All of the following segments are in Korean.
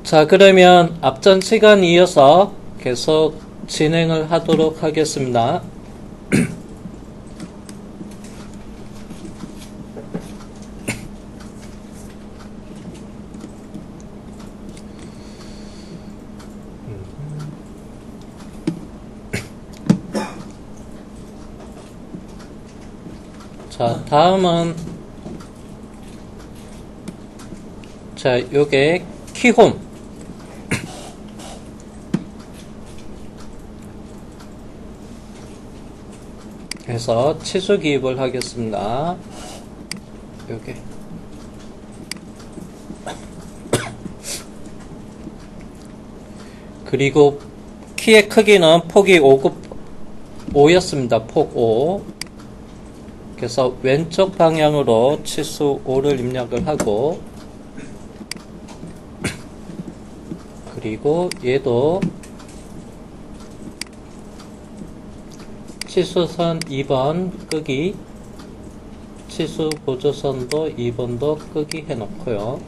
자, 그러면 앞전 시간 이어서 계속 진행을 하도록 하겠습니다. 자, 다음은 자, 요게 키홈 해서 치수 기입을 하겠습니다. 요게 그리고 키의 크기는 폭이 5였습니다. 폭 5. 그래서 왼쪽 방향으로 치수 5를 입력을 하고, 그리고 얘도 치수선 2번 끄기, 치수 보조선도 2번도 끄기 해놓고요.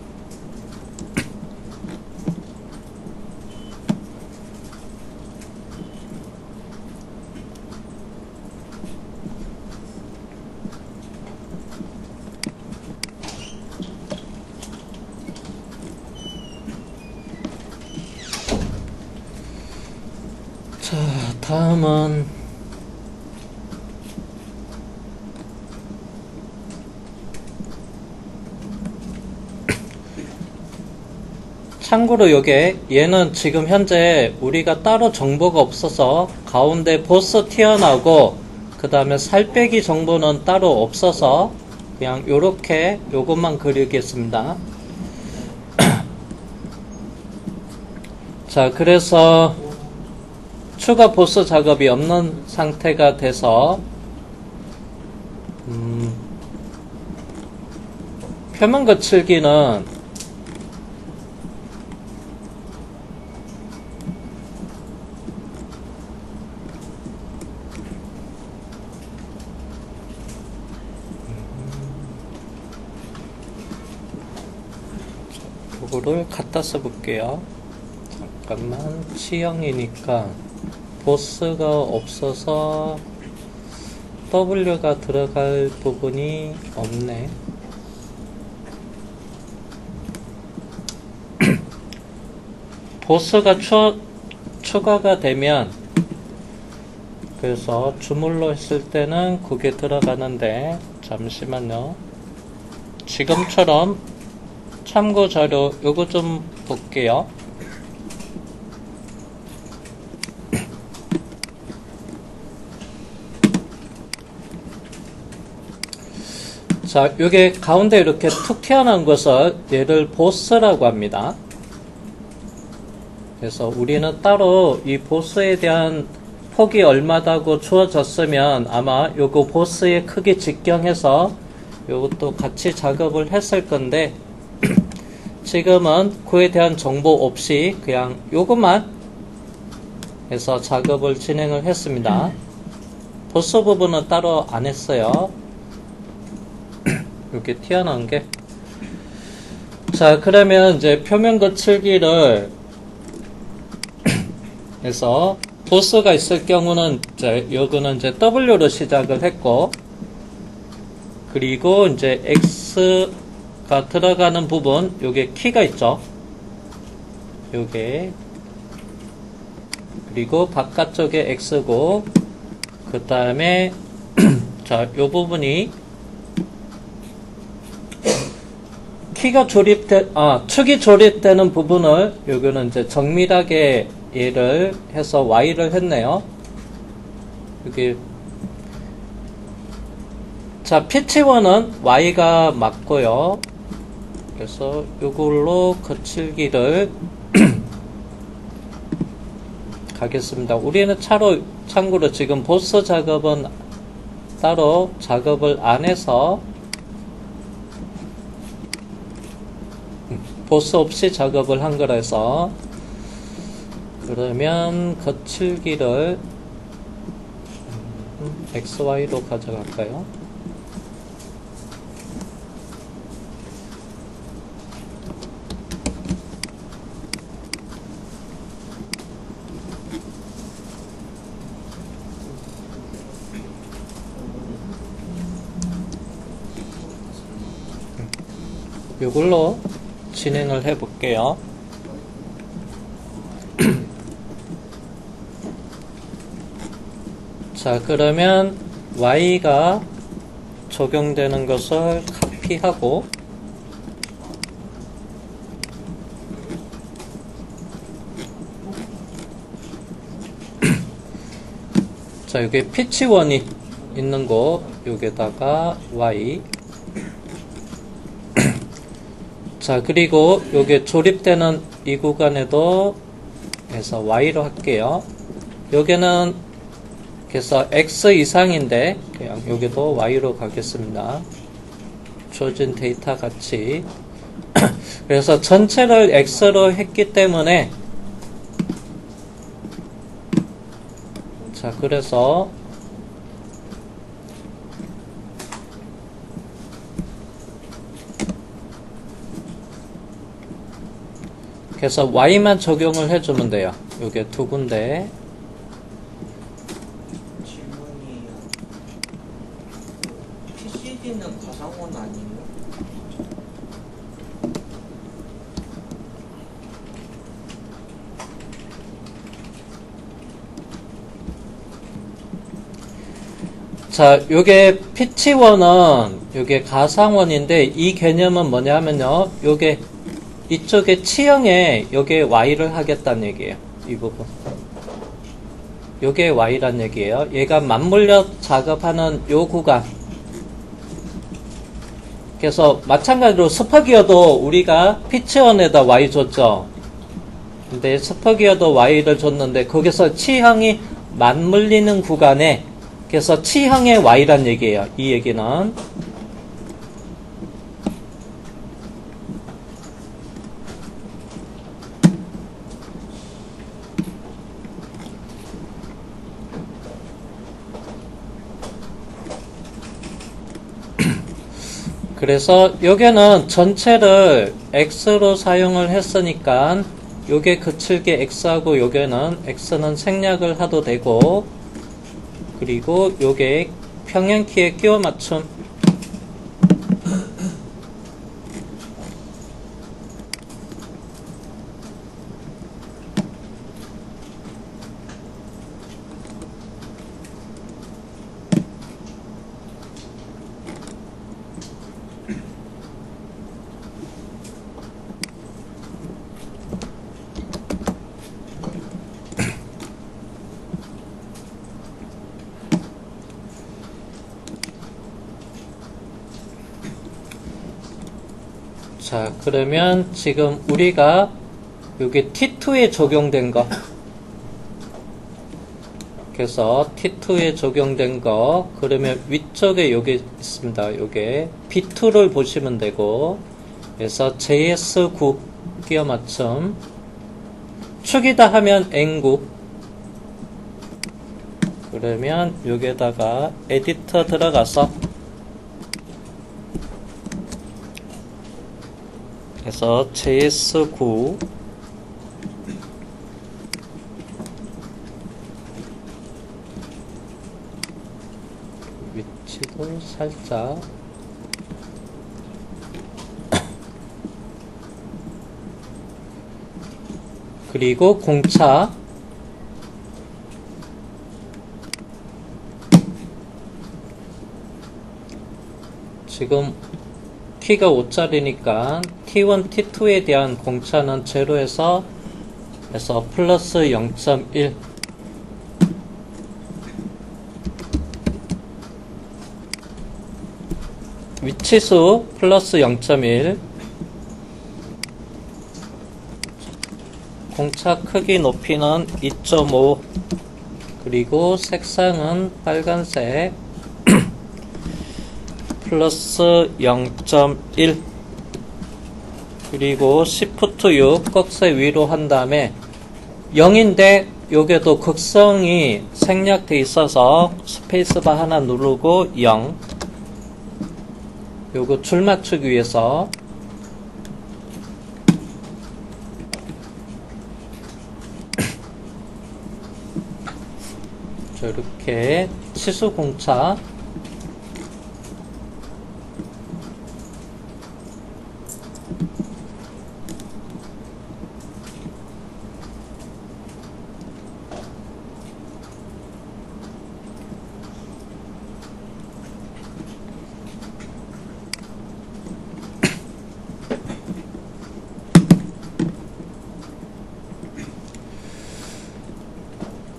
자, 다음은 참고로 얘는 지금 현재 우리가 따로 정보가 없어서 가운데 보스 튀어나오고 그 다음에 살 빼기 정보는 따로 없어서 그냥 요렇게 요것만 그리겠습니다. 자, 그래서 추가 보스 작업이 없는 상태가 돼서 표면 거칠기는 요거를 갖다 써볼게요. 잠깐만, C형이니까 보스가 없어서 W가 들어갈 부분이 없네. 보스가 추가가 되면, 그래서 주물러 했을 때는 그게 들어가는데, 잠시만요. 지금처럼 참고 자료 요거 좀 볼게요. 자, 요게 가운데 이렇게 툭 튀어나온 것을 얘를 보스라고 합니다. 그래서 우리는 따로 이 보스에 대한 폭이 얼마다고 주어졌으면 아마 요거 보스의 크기 직경해서 요것도 같이 작업을 했을 건데 지금은 그에 대한 정보 없이 그냥 요것만 해서 작업을 진행을 했습니다. 보스 부분은 따로 안 했어요. 이렇게 튀어나온 게. 자, 그러면 이제 표면 거칠기를 해서 보스가 있을 경우는 이제 요거는 이제 W로 시작을 했고, 그리고 이제 X가 들어가는 부분, 요게 키가 있죠. 요게. 그리고 바깥쪽에 X고, 그 다음에, 자, 요 부분이, 축이 조립되는 부분을, 요거는 이제 정밀하게 얘를 해서 Y를 했네요. 여기, 자, 피치원은 Y가 맞고요. 그래서 이걸로 거칠기를 가겠습니다. 우리는 참고로 지금 보스 작업은 따로 작업을 안 해서 보스 없이 작업을 한 거라서 그러면 거칠기를 XY로 가져갈까요? 이걸로 진행을 해 볼게요. 자, 그러면 y가 적용되는 것을 카피하고 자, 여기 피치원이 있는 곳 여기다가 y 자, 그리고 여기 조립되는 이 구간에도 해서 y로 할게요. 여기는 그래서 x 이상인데 그냥 여기도 y로 가겠습니다. 주어진 데이터 같이 그래서 전체를 x로 했기 때문에 자, 그래서 y만 적용을 해주면 돼요. 요게 두 군데. 질문이에요. PCD는 가상원 아니에요? 자, 요게 피치원은 요게 가상원인데 이 개념은 뭐냐면요. 요게 이쪽에 치형에 요게 y를 하겠다는 얘기예요. 이 부분. 요게 y란 얘기예요. 얘가 맞물려 작업하는 요 구간. 그래서 마찬가지로 스퍼기어도 우리가 피치원에다 y 줬죠. 근데 스퍼기어도 y를 줬는데 거기서 치형이 맞물리는 구간에 그래서 치형의 y란 얘기예요. 이 얘기는. 그래서 여기는 전체를 x로 사용을 했으니까 요게 그칠게 x하고 요게는 x는 생략을 하도 되고 그리고 요게 평행키에 끼워 맞춤 자, 그러면 지금 우리가 여기 T2에 적용된 거 그래서 T2에 적용된 거 그러면 위쪽에 여기 있습니다. 요게 B2를 보시면 되고 그래서 JS9 끼워 맞춤 축이다 하면 N9 그러면 여기에다가 에디터 들어가서 그래서 JS9 위치도 살짝 그리고 공차 지금 T가 5짜리니까 T1, T2에 대한 공차는 제로에서 플러스 0.1 위치수 플러스 0.1 공차 크기 높이는 2.5 그리고 색상은 빨간색 플러스 0.1 그리고 Shift 6 꺽쇠 위로 한 다음에 0인데 요게도 극성이 생략돼 있어서 스페이스바 하나 누르고 0 요거 줄 맞추기 위해서 이렇게 치수 공차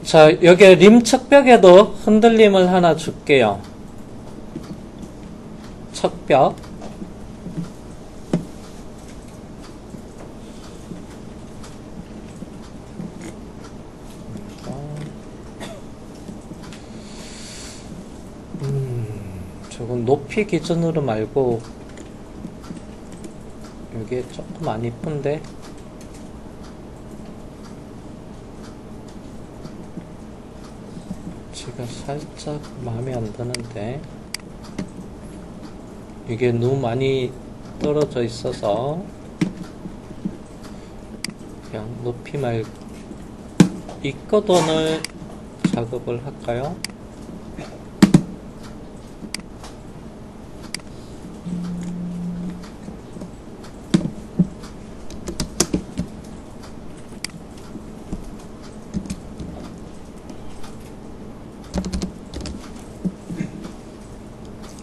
자, 여기 림 척벽에도 흔들림을 하나 줄게요. 척벽. 조금 높이 기준으로 말고 이게 조금 안 이쁜데 제가 살짝 마음에 안 드는데 이게 너무 많이 떨어져 있어서 그냥 높이 말고 입거돈을 작업을 할까요?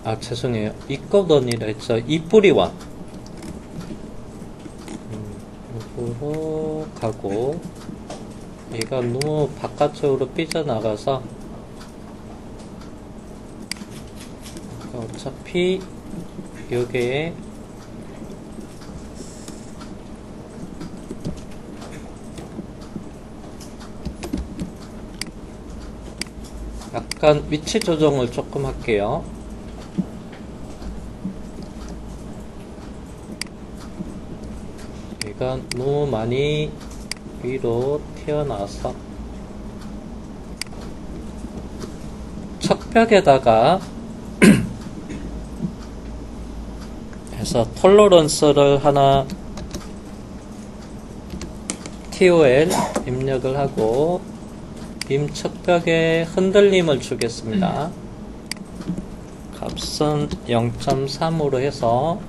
아, 죄송해요. 입거돈이라 했죠. 입뿌리원. 요거로 가고, 얘가 너무 바깥쪽으로 삐져나가서, 어차피, 여기에, 약간 위치 조정을 조금 할게요. 얘가 너무 많이 위로 튀어나와서 척벽에다가 해서 톨러런스를 하나 TOL 입력을 하고 임척벽에 흔들림을 주겠습니다. 값은 0.3으로 해서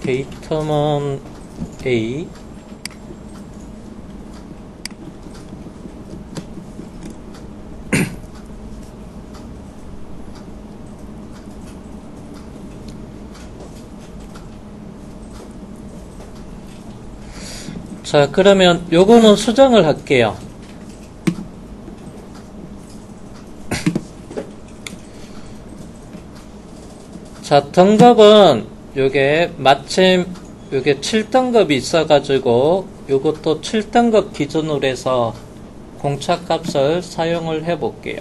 데이터는 A 자, 그러면 요거는 수정을 할게요. 자, 등급은 요게 마침 요게 7등급이 있어가지고 요것도 7등급 기준으로 해서 공차값을 사용을 해볼게요.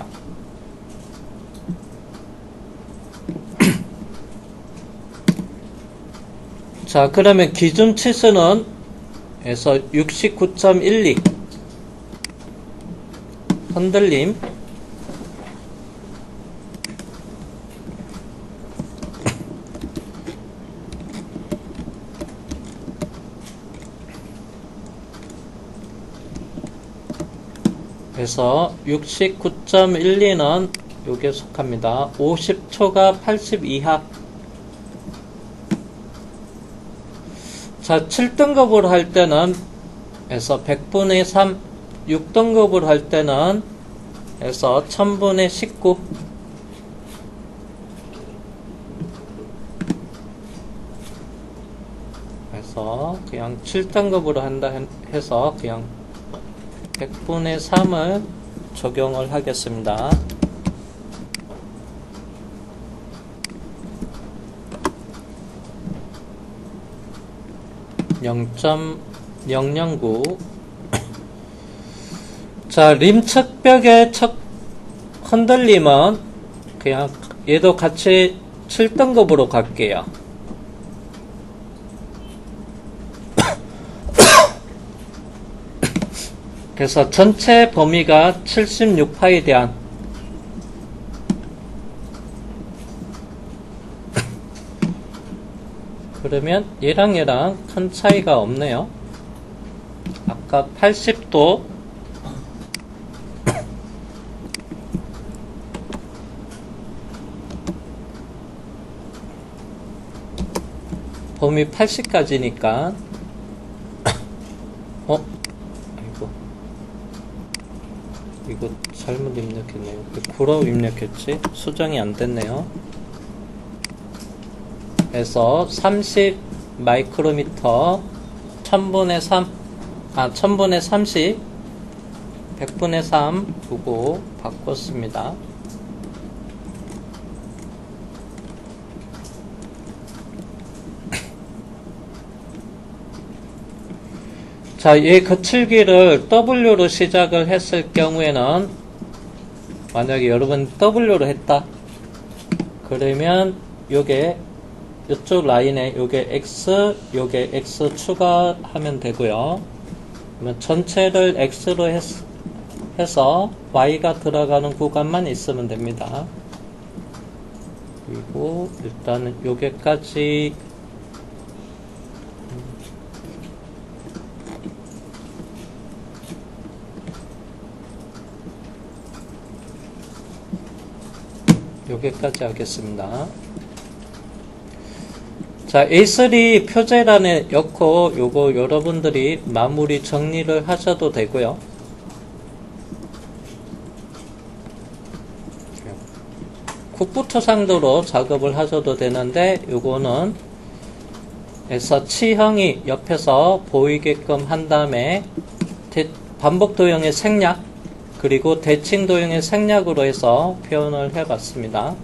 자, 그러면 기준 치수는 에서 69.12 흔들림 그래서 69.12는 요게 속합니다. 50초가 80 이하. 자, 7등급으로 할 때는 에서 100분의 3, 6등급으로 할 때는 에서 1000분의 19 그래서 그냥 7등급으로 한다 해서 그냥 100분의 3을 적용을 하겠습니다. 0.009 자, 림척벽의 흔들림은 그냥 얘도 같이 7등급으로 갈게요. 그래서 전체 범위가 76파에 대한 그러면 얘랑 큰 차이가 없네요. 아까 80도 범위 80까지니까 아이고 이거 잘못 입력했네요. 9로 입력했지? 수정이 안 됐네요. 그래서 30 마이크로미터 1000분의 3 1000분의 30 100분의 3 두고 바꿨습니다. 자, 이 거칠기를 W로 시작을 했을 경우에는, 만약에 여러분 W로 했다. 그러면 요게 이쪽 라인에 요게 X, 요게 X 추가하면 되고요. 그러면 전체를 X로 해서 Y가 들어가는 구간만 있으면 됩니다. 그리고 일단은 요게까지 여기까지 하겠습니다. 자, A3 표제란에 넣고 요거 여러분들이 마무리 정리를 하셔도 되고요. 국부토상도로 작업을 하셔도 되는데, 요거는 에서 치형이 옆에서 보이게끔 한 다음에 반복 도형의 생략, 그리고 대칭 도형의 생략으로 해서 표현을 해봤습니다.